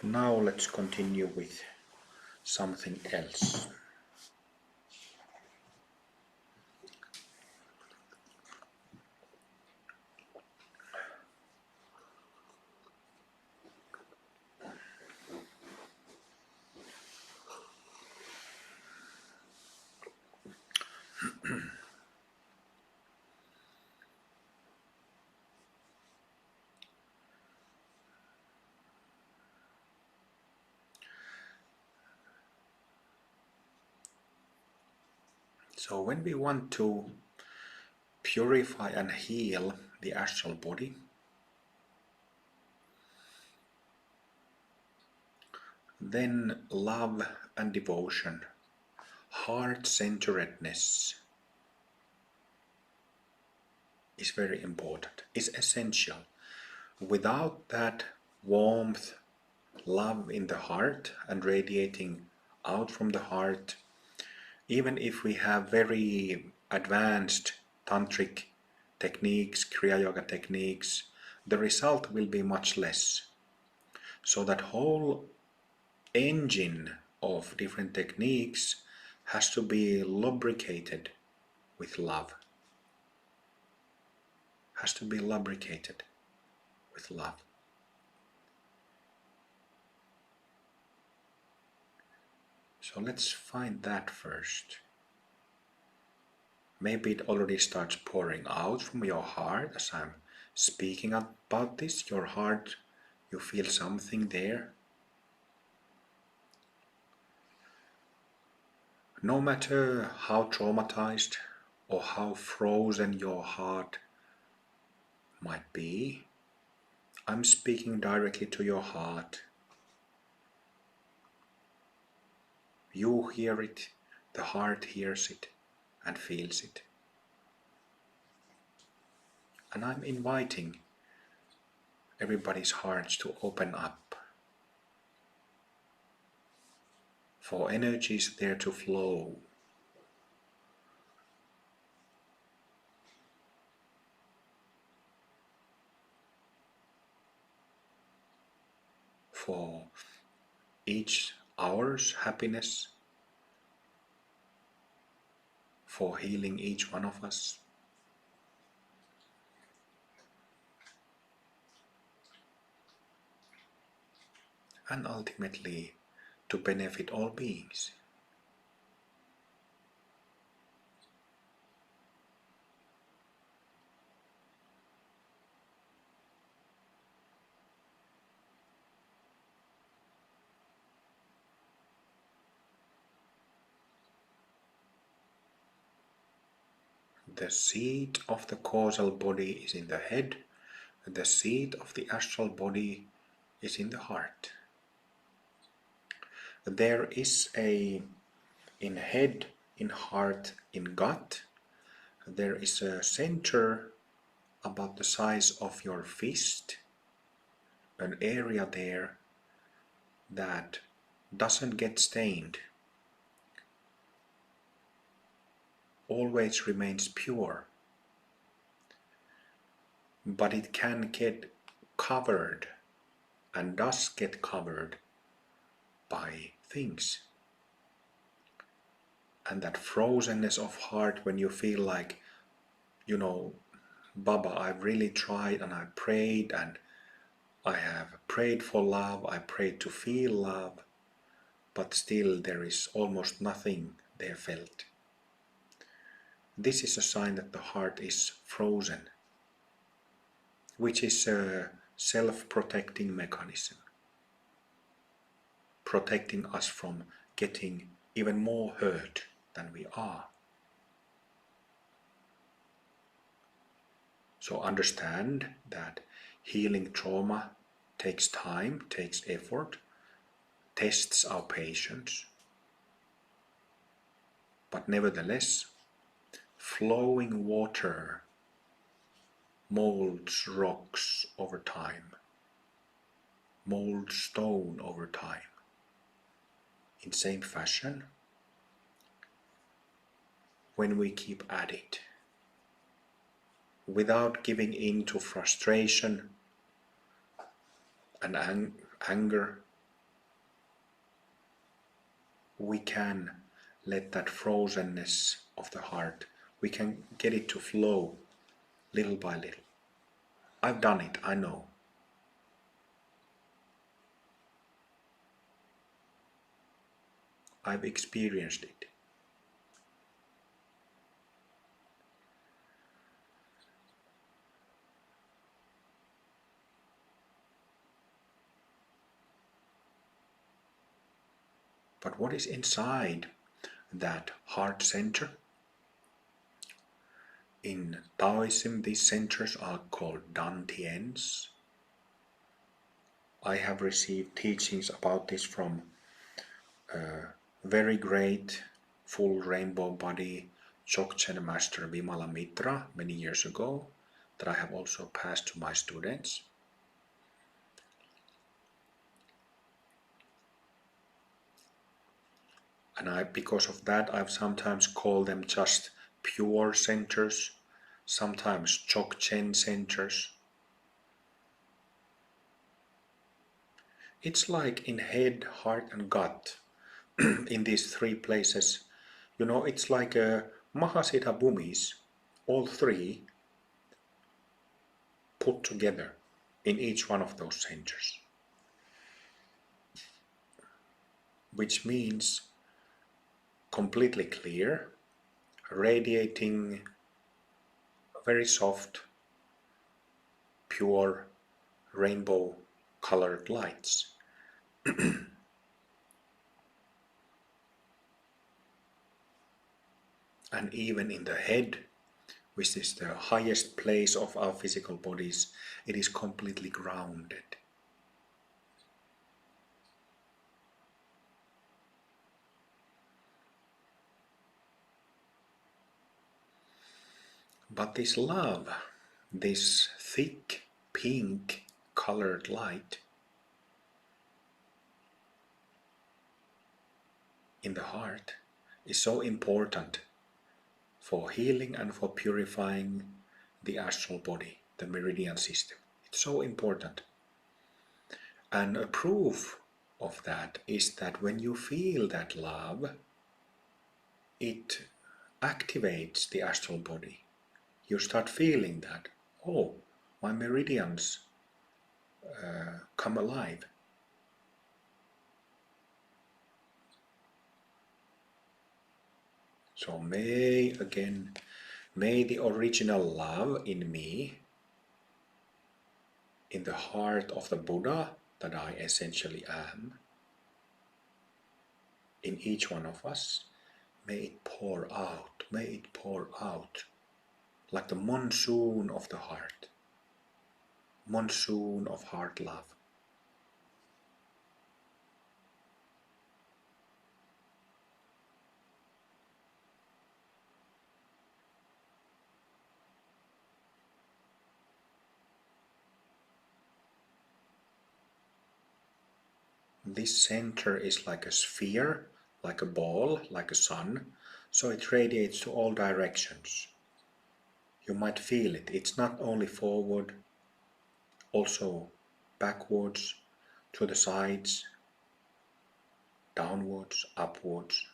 Now let's continue with something else. So when we want to purify and heal the astral body, then love and devotion, heart-centeredness is very important, is essential. Without that warmth, love in the heart and radiating out from the heart, even if we have very advanced tantric techniques, Kriya Yoga techniques, the result will be much less. So that whole engine of different techniques has to be lubricated with love. Has to be lubricated with love. So let's find that first. Maybe it already starts pouring out from your heart as I'm speaking about this. Your heart, you feel something there. No matter how traumatized or how frozen your heart might be, I'm speaking directly to your heart. You hear it, the heart hears it and feels it. And I'm inviting everybody's hearts to open up for energies there to flow. For each hour's happiness, for healing each one of us. And ultimately to benefit all beings. The seat of the causal body is in the head, the seat of the astral body is in the heart. There is in head, in heart, in gut, there is a center about the size of your fist, an area there that doesn't get stained, always remains pure, but it can get covered and does get covered by things. And that frozenness of heart when you feel like, Baba, I've really tried and I prayed and I have prayed for love, I prayed to feel love, but still there is almost nothing there felt. This is a sign that the heart is frozen, which is a self-protecting mechanism, protecting us from getting even more hurt than we are. So understand that healing trauma takes time, takes effort, tests our patience. But nevertheless, flowing water molds rocks over time, molds stone over time. In same fashion, when we keep at it, without giving in to frustration and anger, we can let that frozenness of the heart, we can get it to flow little by little. I've done it, I know. I've experienced it. But what is inside that heart center? In Taoism, these centers are called dantians. I have received teachings about this from a very great full rainbow body Dzogchen master Vimala Mitra many years ago, that I have also passed to my students. And because of that, I've sometimes called them just pure centers, sometimes Dzogchen centers. It's like in head, heart, and gut, in these three places. It's like a Mahasiddha Bhumis, all three put together in each one of those centers. Which means completely clear, radiating very soft, pure, rainbow colored lights. And even in the head, which is the highest place of our physical bodies, it is completely grounded. But this love, this thick pink colored light in the heart, is so important for healing and for purifying the astral body, the meridian system. It's so important. And a proof of that is that when you feel that love, it activates the astral body. You start feeling that, oh, my meridians come alive. So may the original love in me, in the heart of the Buddha that I essentially am, in each one of us, may it pour out like the monsoon of the heart, monsoon of heart love. This center is like a sphere, like a ball, like a sun, so it radiates to all directions. You might feel it. It's not only forward, also backwards, to the sides, downwards, upwards.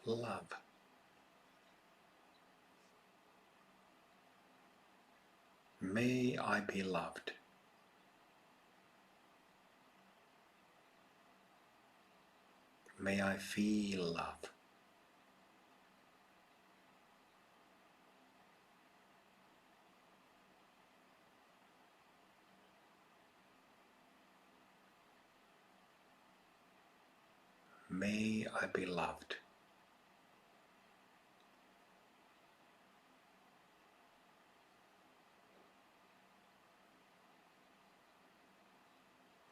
Love. May I be loved. May I feel love. May I be loved.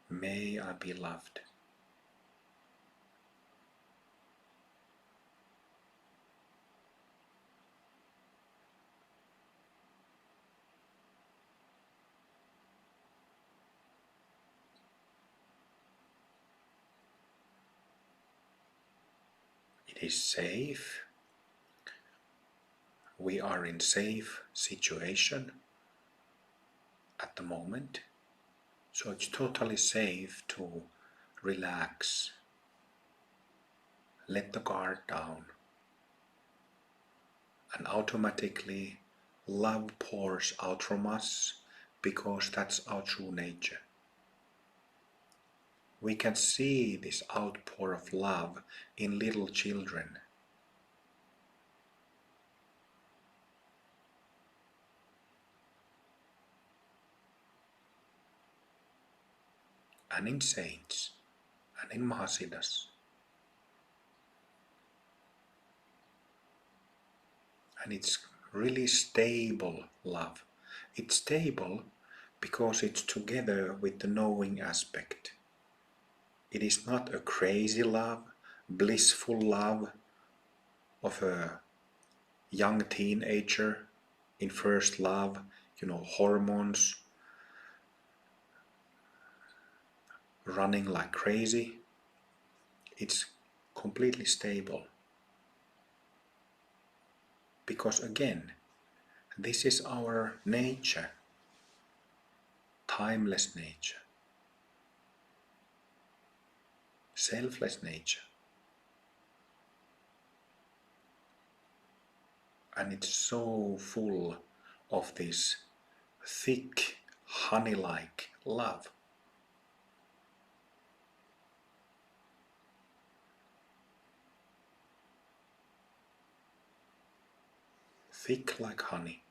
May I be loved. It is safe. We are in safe situation at the moment. So it's totally safe to relax, let the guard down, and automatically love pours out from us because that's our true nature. We can see this outpour of love in little children. And in saints and in Mahasiddhas. And it's really stable love. It's stable because it's together with the knowing aspect. It is not a crazy love, blissful love of a young teenager in first love, hormones running like crazy. It's completely stable. Because again, this is our nature, timeless nature, selfless nature. And it's so full of this thick, honey-like love. Thick like honey.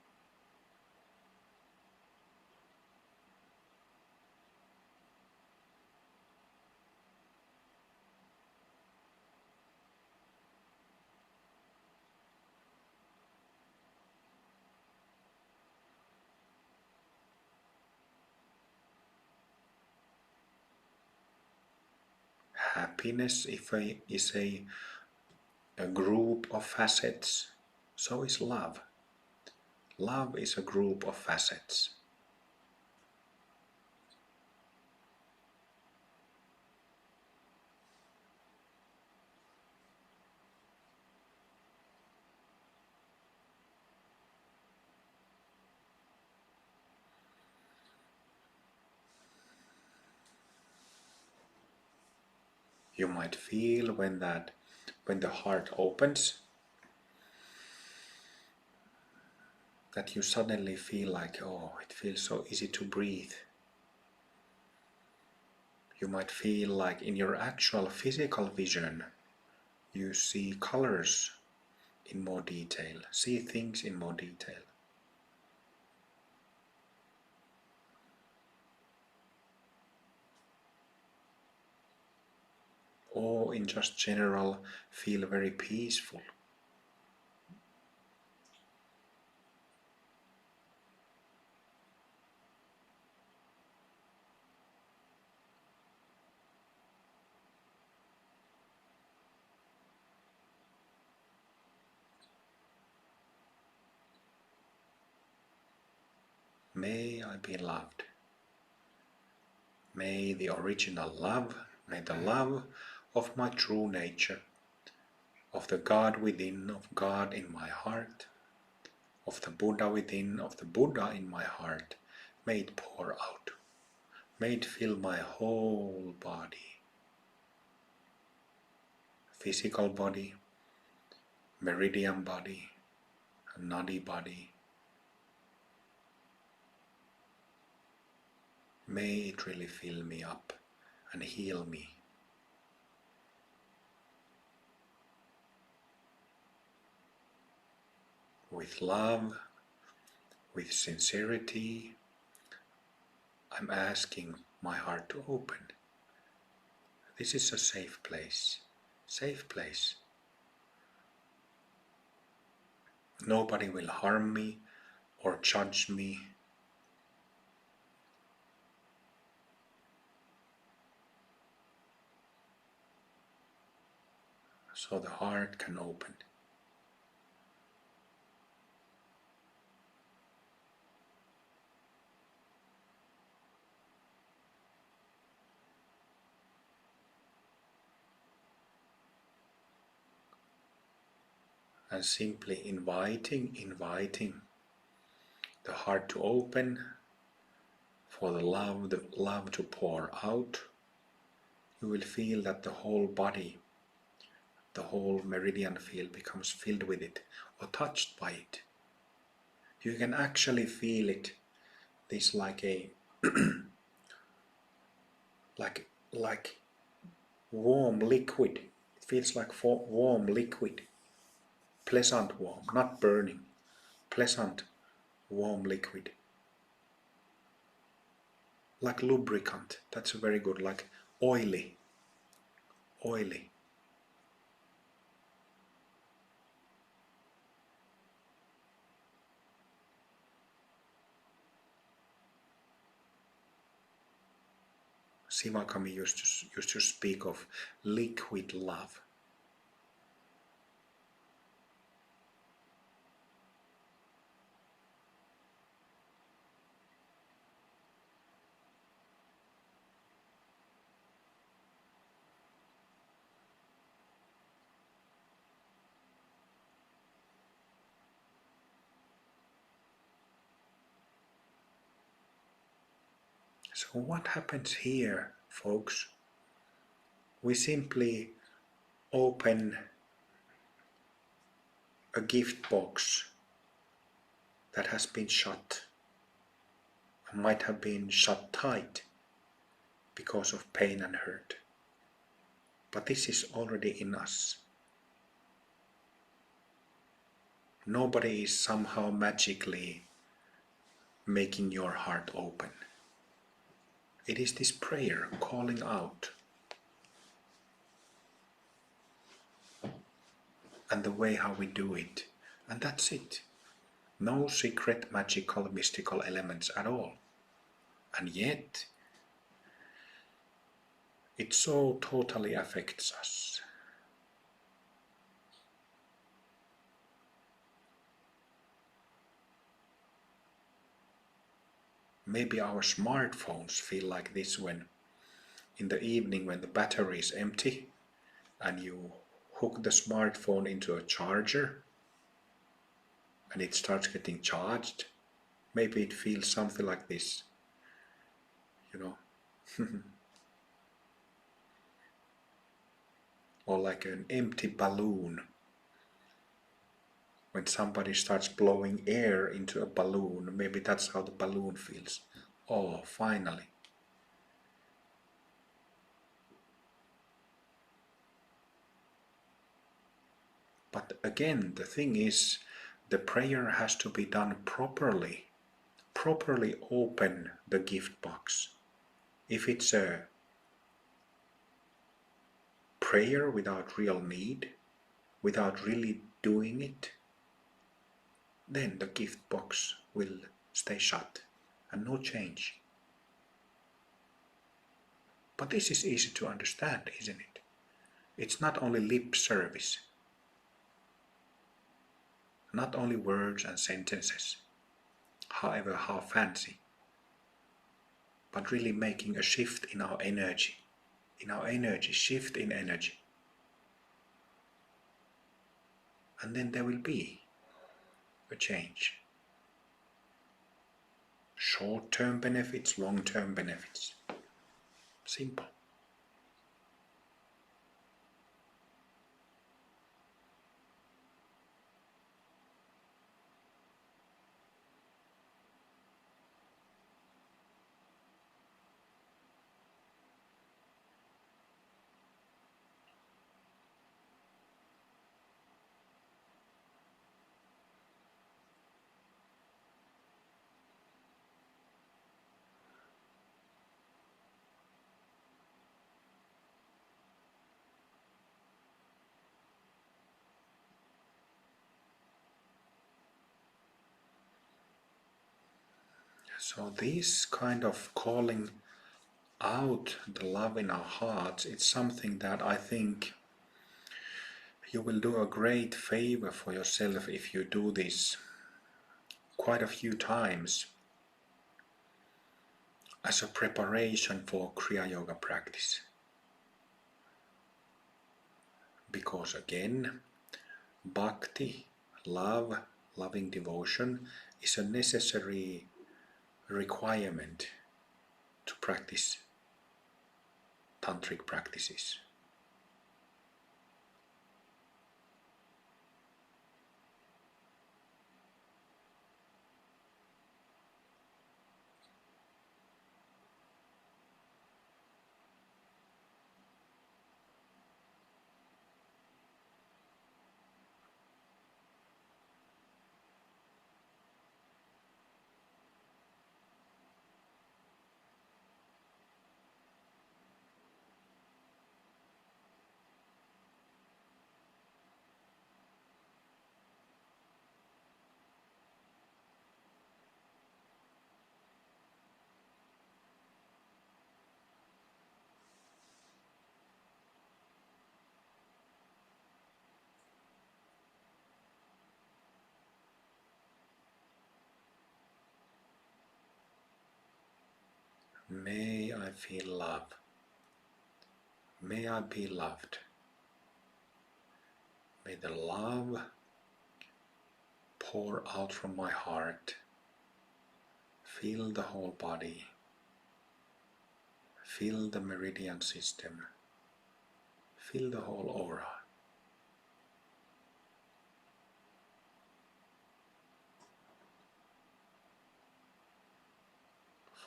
Happiness is a group of facets, so is love. Love is a group of facets. You might feel when the heart opens, that you suddenly feel like, oh, it feels so easy to breathe. You might feel like in your actual physical vision, you see colors in more detail, see things in more detail. Or in just general, feel very peaceful. May I be loved. May the original love, may the love of my true nature, of the God within, of God in my heart, of the Buddha within, of the Buddha in my heart, may it pour out. May it fill my whole body. Physical body, meridian body, nadi body. May it really fill me up and heal me. With love, with sincerity, I'm asking my heart to open. This is a safe place. Safe place. Nobody will harm me or judge me. So the heart can open. and simply inviting the heart to open for the love to pour out, you will feel that the whole body, the whole meridian field becomes filled with it or touched by it. You can actually feel it, this like a like warm liquid. It feels like warm liquid, pleasant warm, not burning, pleasant warm liquid. Like lubricant, that's very good, like oily. Sivakami used to speak of liquid love. So what happens here, folks? We simply open a gift box that has been shut, and might have been shut tight because of pain and hurt. But this is already in us. Nobody is somehow magically making your heart open. It is this prayer calling out, and the way how we do it, and that's it. No secret magical mystical elements at all. And yet it so totally affects us. Maybe our smartphones feel like this when in the evening when the battery is empty and you hook the smartphone into a charger and it starts getting charged. Maybe it feels something like this, you know. Or like an empty balloon. When somebody starts blowing air into a balloon, maybe that's how the balloon feels. Oh, finally. But again, the thing is, the prayer has to be done properly. Properly open the gift box. If it's a prayer without real need, without really doing it, then the gift box will stay shut and no change. But this is easy to understand, isn't it? It's not only lip service, not only words and sentences, however how fancy, but really making a shift in our energy, shift in energy. And then there will be a change. Short-term benefits, long-term benefits. Simple. So this kind of calling out the love in our hearts, it's something that I think you will do a great favor for yourself if you do this quite a few times as a preparation for Kriya Yoga practice. Because again, Bhakti, love, loving devotion, is a necessary requirement to practice tantric practices. May I feel love. May I be loved. May the love pour out from my heart. Feel the whole body. Feel the meridian system. Feel the whole aura.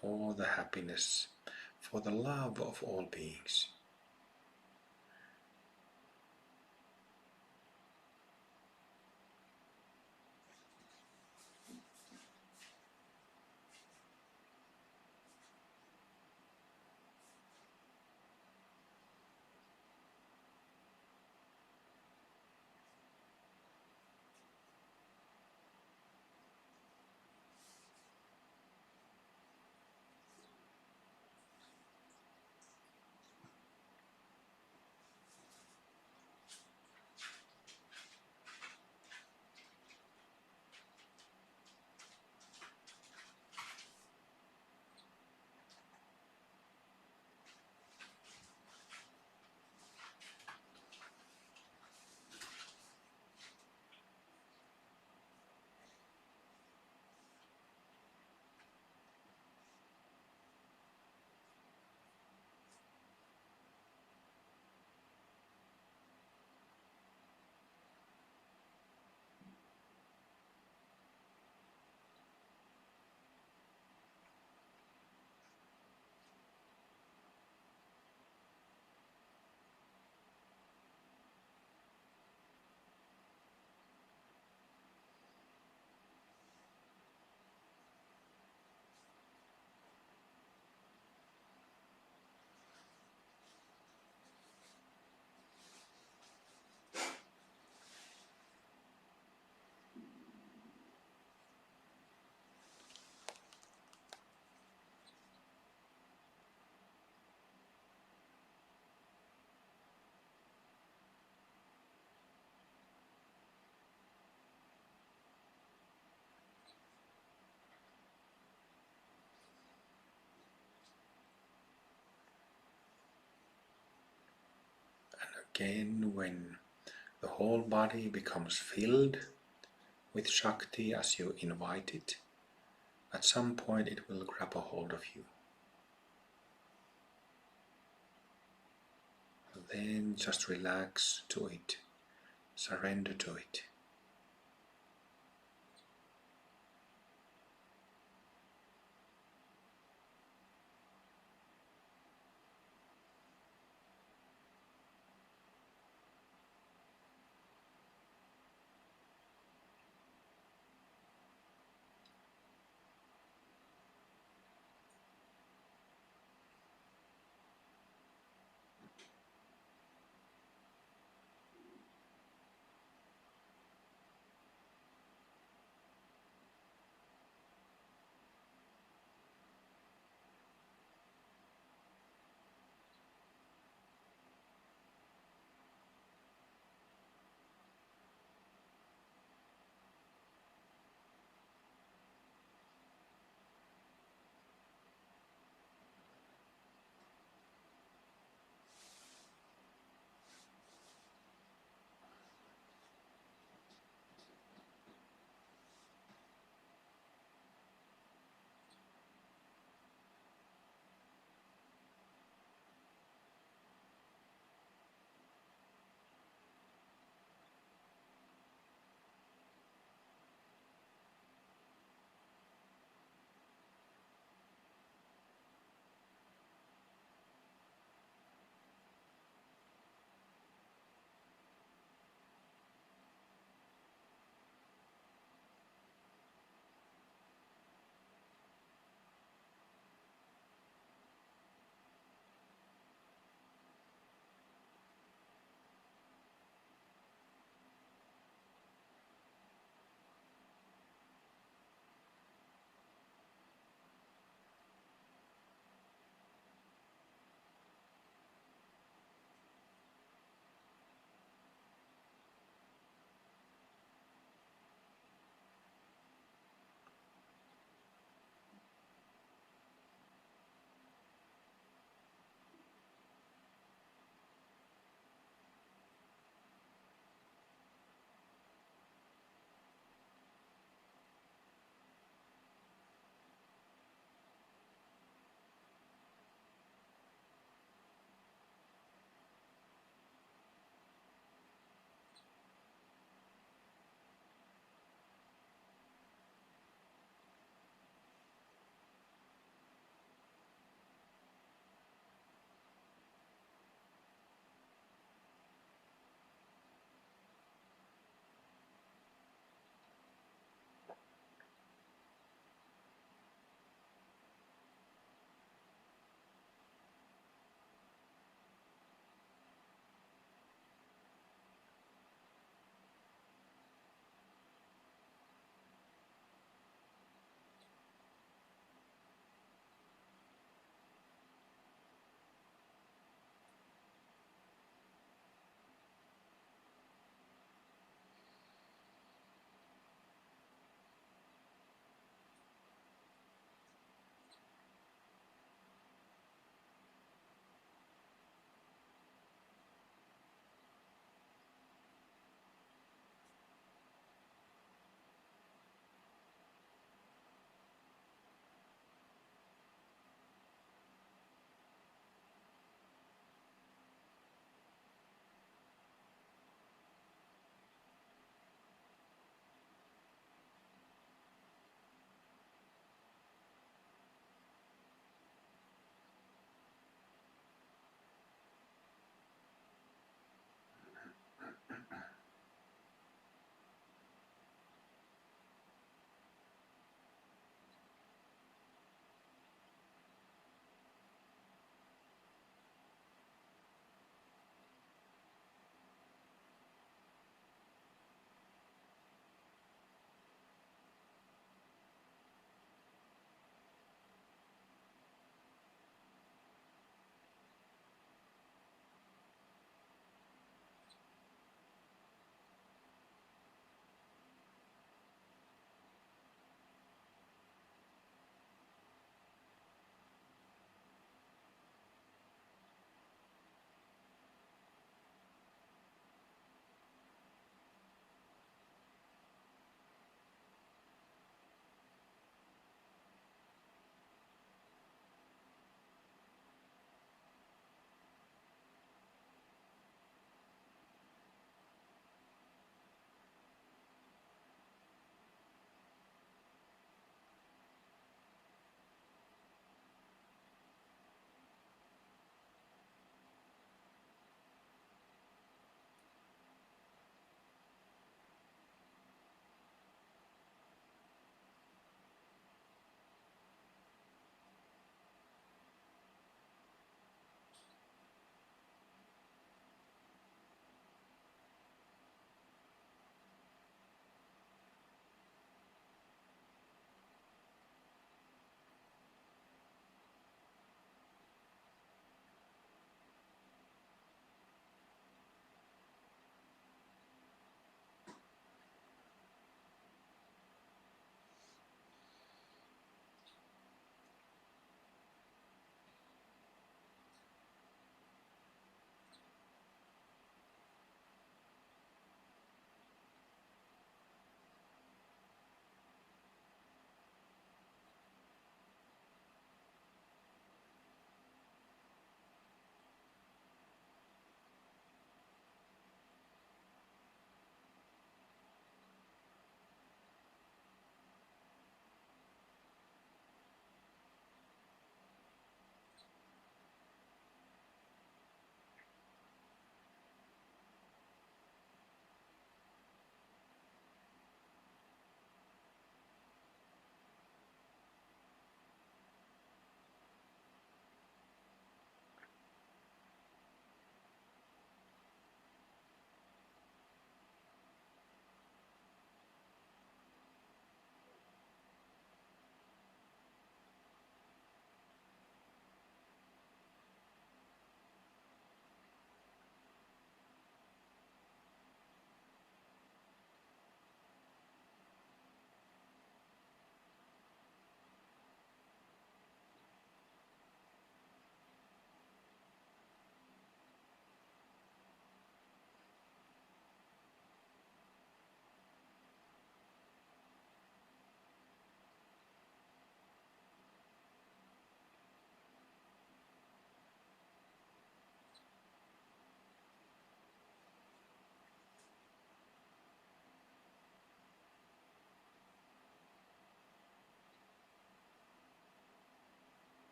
For the happiness, for the love of all beings. Again, when the whole body becomes filled with Shakti as you invite it, at some point it will grab a hold of you. Then just relax to it, surrender to it.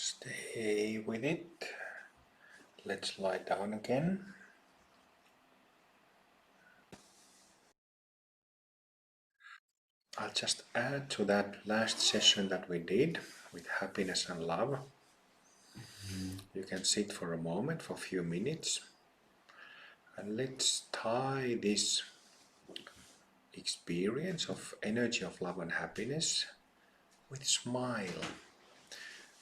Stay with it. Let's lie down again. I'll just add to that last session that we did with happiness and love. You can sit for a moment, for a few minutes, and let's tie this experience of energy of love and happiness with smile.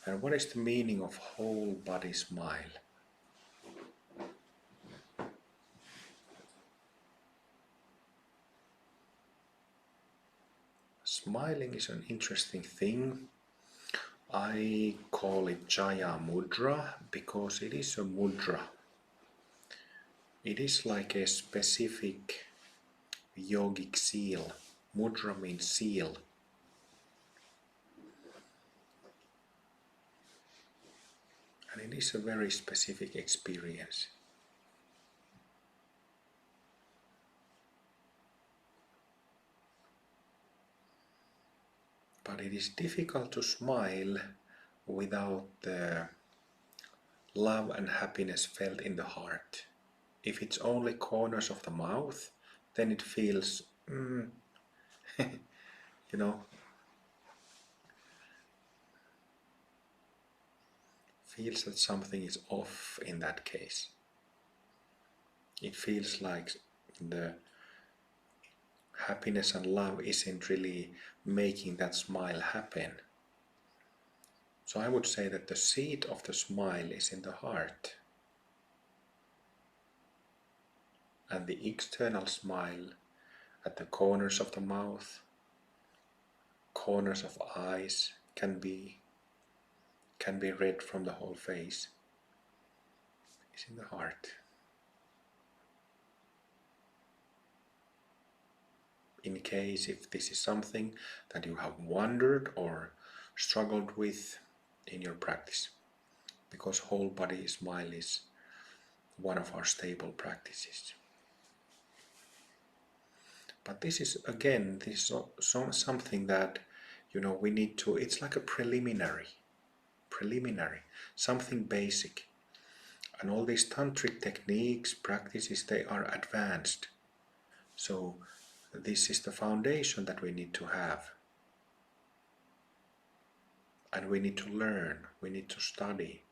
And what is the meaning of whole body smile? Smiling is an interesting thing. I call it Jaya Mudra because it is a mudra. It is like a specific yogic seal. Mudra means seal. And it is a very specific experience. But it is difficult to smile without the love and happiness felt in the heart. If it's only corners of the mouth, then it feels, feels that something is off in that case. It feels like the happiness and love isn't really making that smile happen. So I would say that the seed of the smile is in the heart. And the external smile at the corners of the mouth, corners of eyes can be read from the whole face. It's in the heart. In case if this is something that you have wondered or struggled with in your practice, because whole body smile is one of our stable practices. But this is again, this is something that we need to. It's like a preliminary, something basic. And all these tantric techniques, practices, they are advanced. So this is the foundation that we need to have. And we need to learn, we need to study.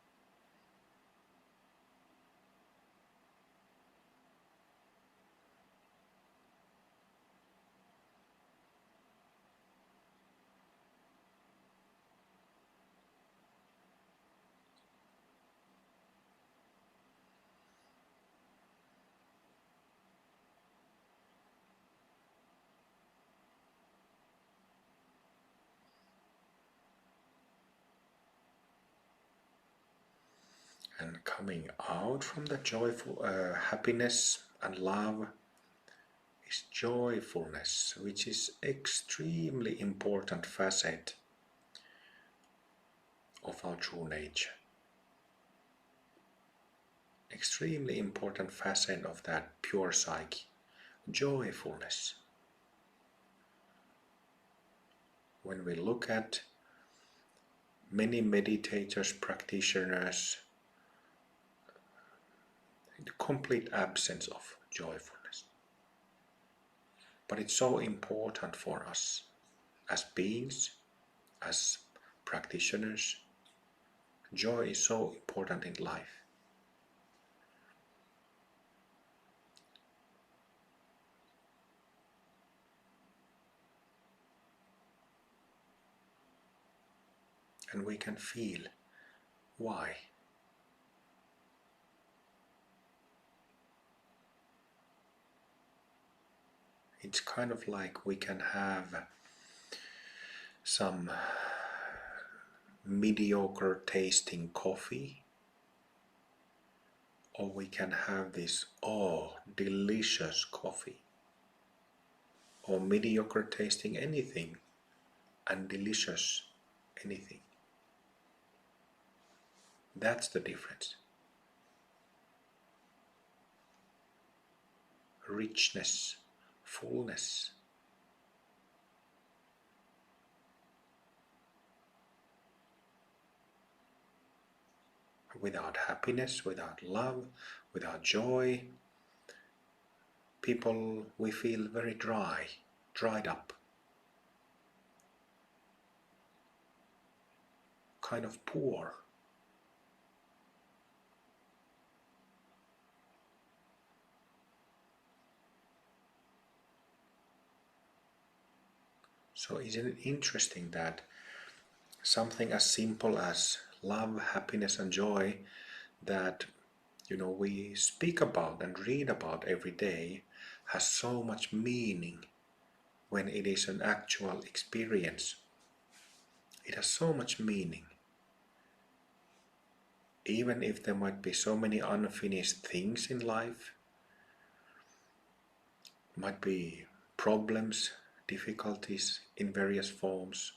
And coming out from the joyful happiness and love is joyfulness, which is extremely important facet of our true nature. Extremely important facet of that pure psyche, joyfulness. When we look at many meditators, practitioners, the complete absence of joyfulness. But it's so important for us as beings, as practitioners. Joy is so important in life. And we can feel why. It's kind of like we can have some mediocre tasting coffee, or we can have this delicious coffee, or mediocre tasting anything and delicious anything. That's the difference. Richness, fullness. Without happiness, without love, without joy, people, we feel very dried up, kind of poor. So isn't it interesting that something as simple as love, happiness and joy that we speak about and read about every day has so much meaning when it is an actual experience. It has so much meaning. Even if there might be so many unfinished things in life, might be problems, difficulties in various forms,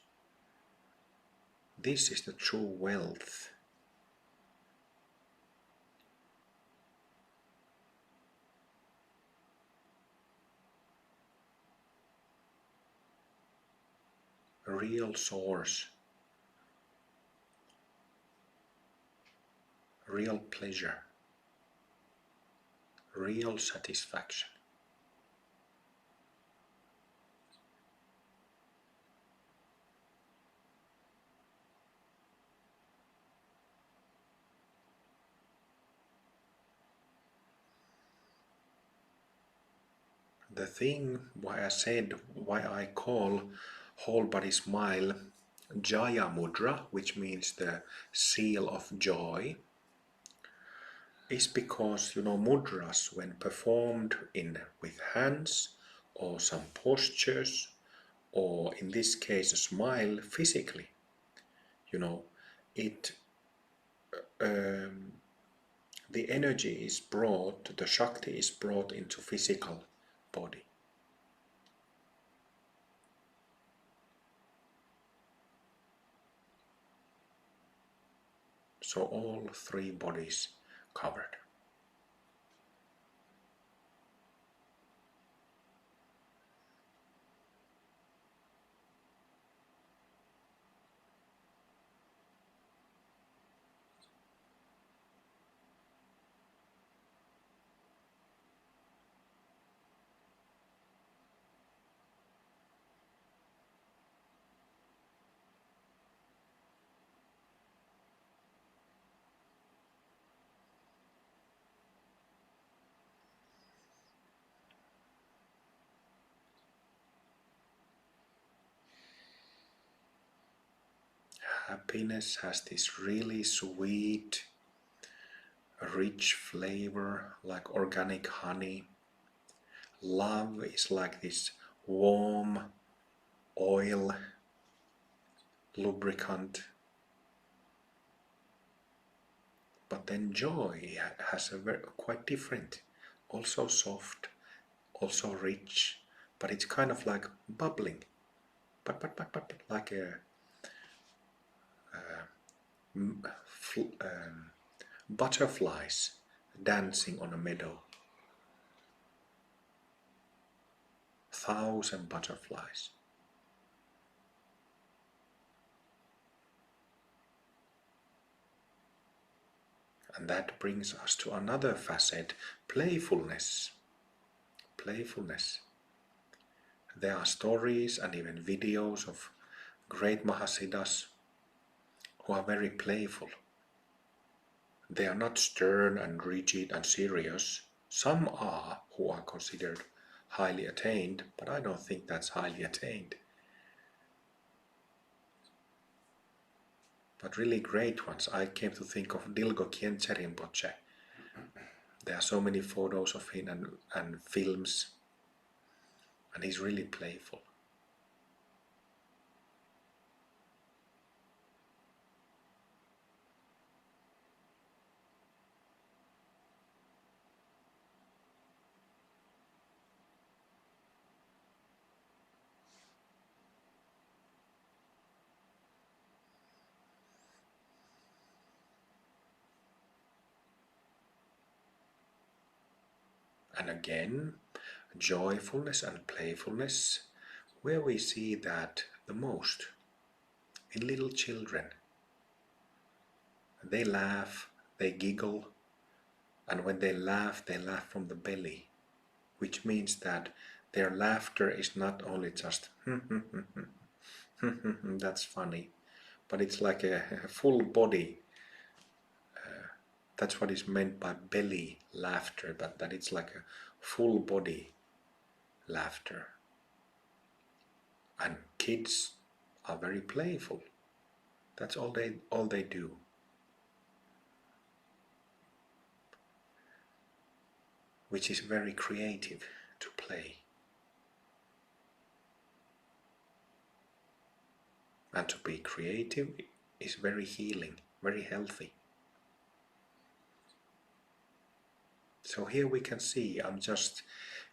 this is the true wealth. A real source, real pleasure, real satisfaction. The thing why I call whole body smile Jaya Mudra, which means the seal of joy, is because mudras, when performed with hands or some postures, or in this case a smile physically, it the energy is brought, the Shakti is brought into physical body. So all three bodies covered. Happiness has this really sweet, rich flavor like organic honey. Love is like this warm oil lubricant. But then joy has a quite different, also soft, also rich, but it's kind of like bubbling, but like butterflies dancing on a meadow. 1,000 butterflies. And that brings us to another facet, playfulness. Playfulness. There are stories and even videos of great Mahasiddhas who are very playful. They are not stern and rigid and serious. Some are who are considered highly attained, but I don't think that's highly attained. But really great ones. I came to think of Dilgo Khyentse Rinpoche. There are so many photos of him and films, and he's really playful. And again, joyfulness and playfulness, where we see that the most in little children. They laugh, they giggle, and when they laugh from the belly, which means that their laughter is not only just that's funny, but it's like a full body. That's what is meant by belly laughter, but that it's like a full body laughter. And kids are very playful. That's all they do. Which is very creative to play. And to be creative is very healing, very healthy. So here we can see, I'm just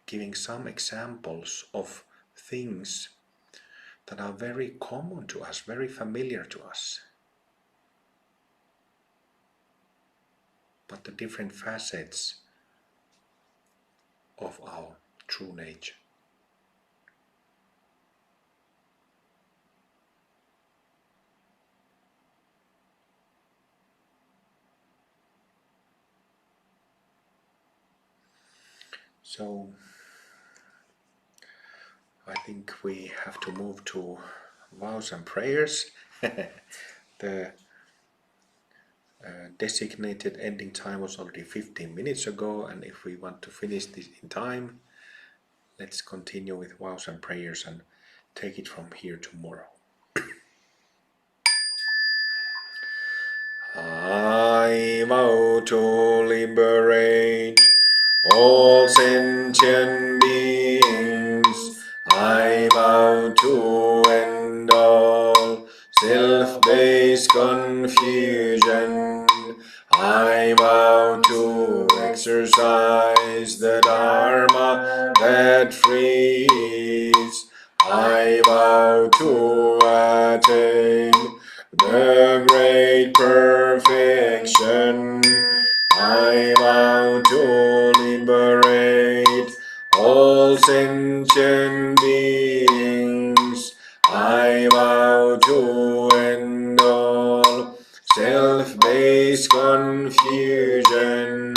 giving some examples of things that are very common to us, very familiar to us. But the different facets of our true nature. So I think we have to move to vows and prayers. The designated ending time was already 15 minutes ago, and if we want to finish this in time, let's continue with vows and prayers and take it from here tomorrow. I vow to liberate all sentient beings. I vow to end all self-based confusion. I vow to exercise the Dharma that frees. I vow to attain the great perfection. I vow to liberate all sentient beings. I vow to end all self-based confusion.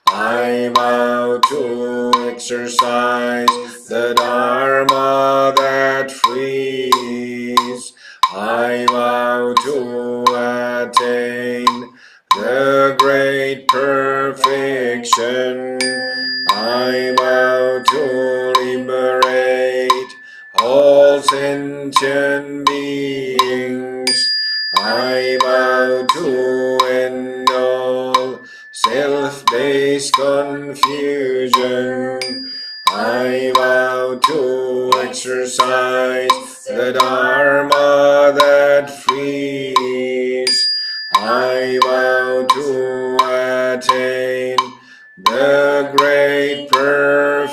I vow to exercise the Dharma that frees. I vow to attain the great perfection. I vow to liberate all sentient beings. I vow to end all self-based confusion. I vow to exercise the Dharma that frees. I vow to attain the great perfection.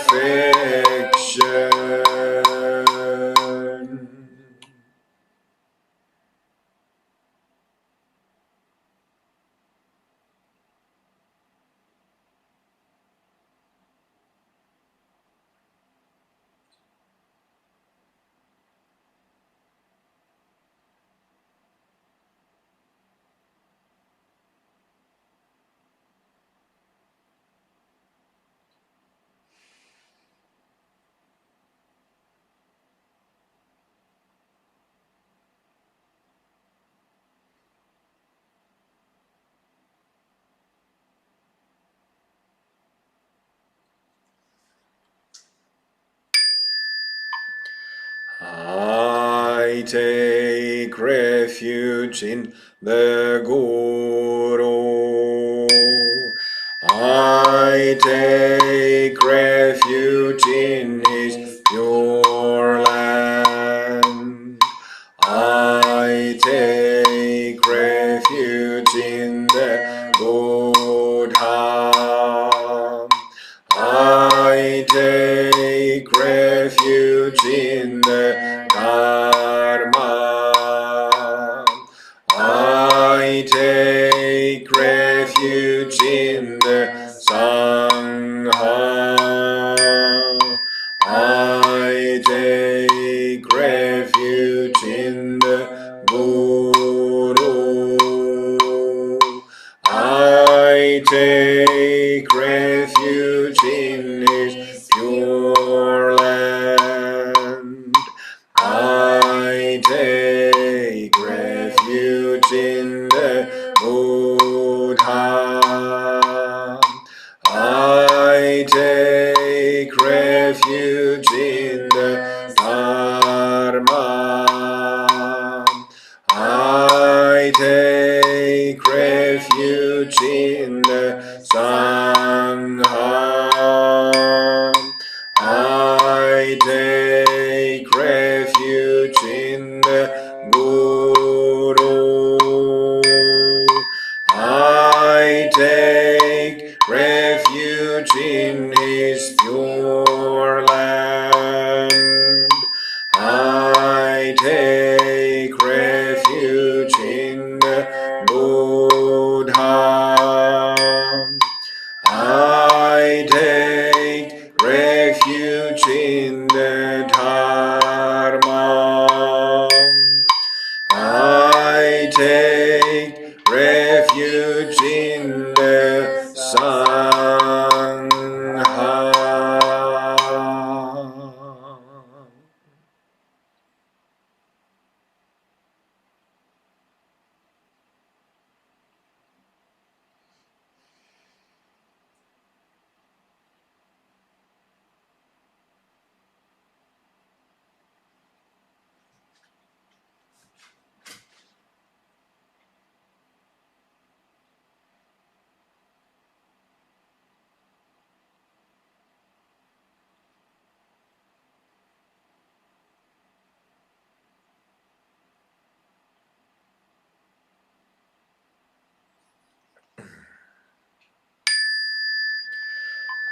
I take refuge in the Guru. I take refuge in his pure land. I take refuge in the Buddha. I take refuge in the Dharma. I take refuge in the Sangha. I take refuge in the Guru. I take refuge in His pure land. I take refuge in the Buddha. I take refuge in the Dharma. I take refuge in the Sangha. I take refuge in the Guru. I take refuge in His pure land. I take refuge in the Buddha. I take refuge in the Dharma. I take refuge in the Sangha.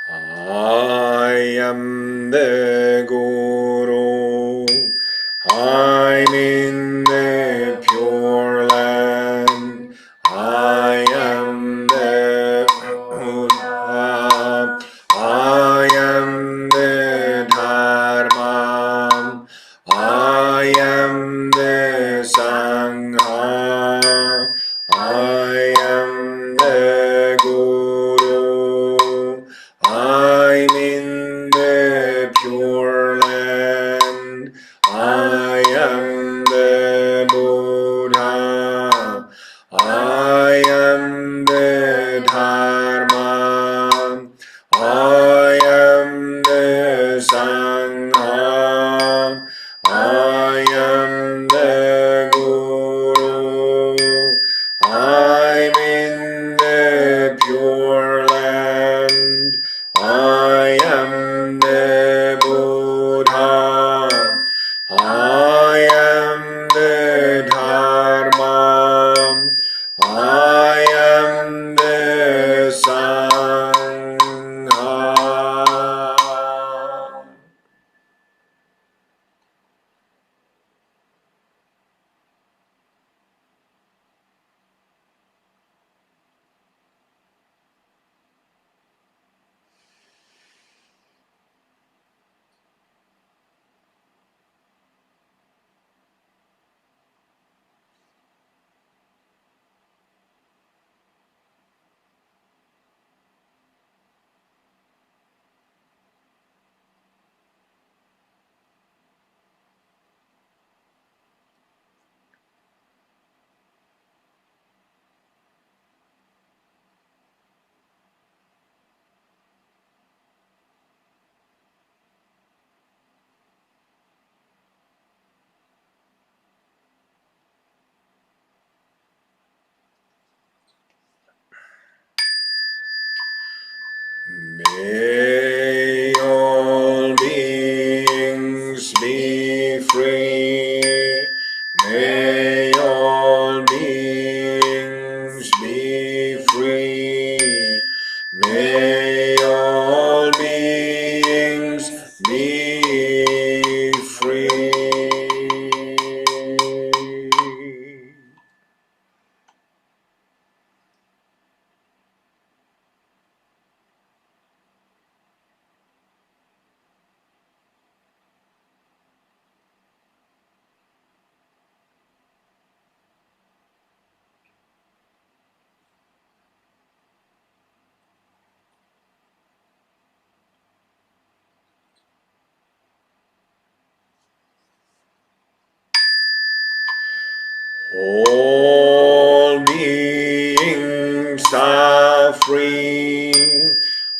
I am the Guru. I'm in the Pure Land. I am the Buddha. I am the Dharma. I am the Sangha. I am the Guru. I'm in the Pure Land. I am the Buddha. I am the Dharma. I am the Sangha. I am the Guru. I'm in the Pure Land. I am the Buddha. I am the Dharma. I am the Sangha. May all beings be free. May all beings be free. May all beings be free. All beings are free.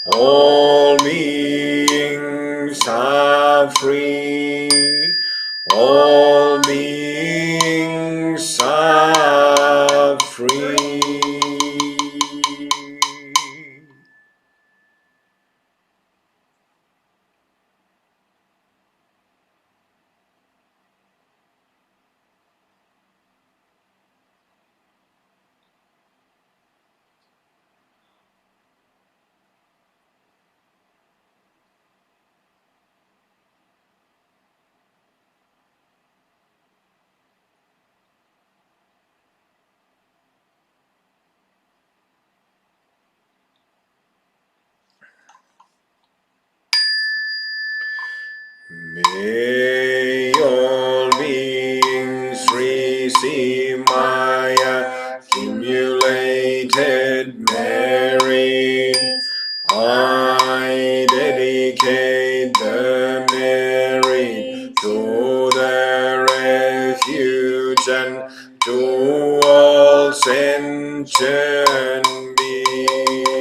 All beings are free. All beings are free. May all beings receive my accumulated merit. I dedicate the merit to the refuge and to all sentient beings.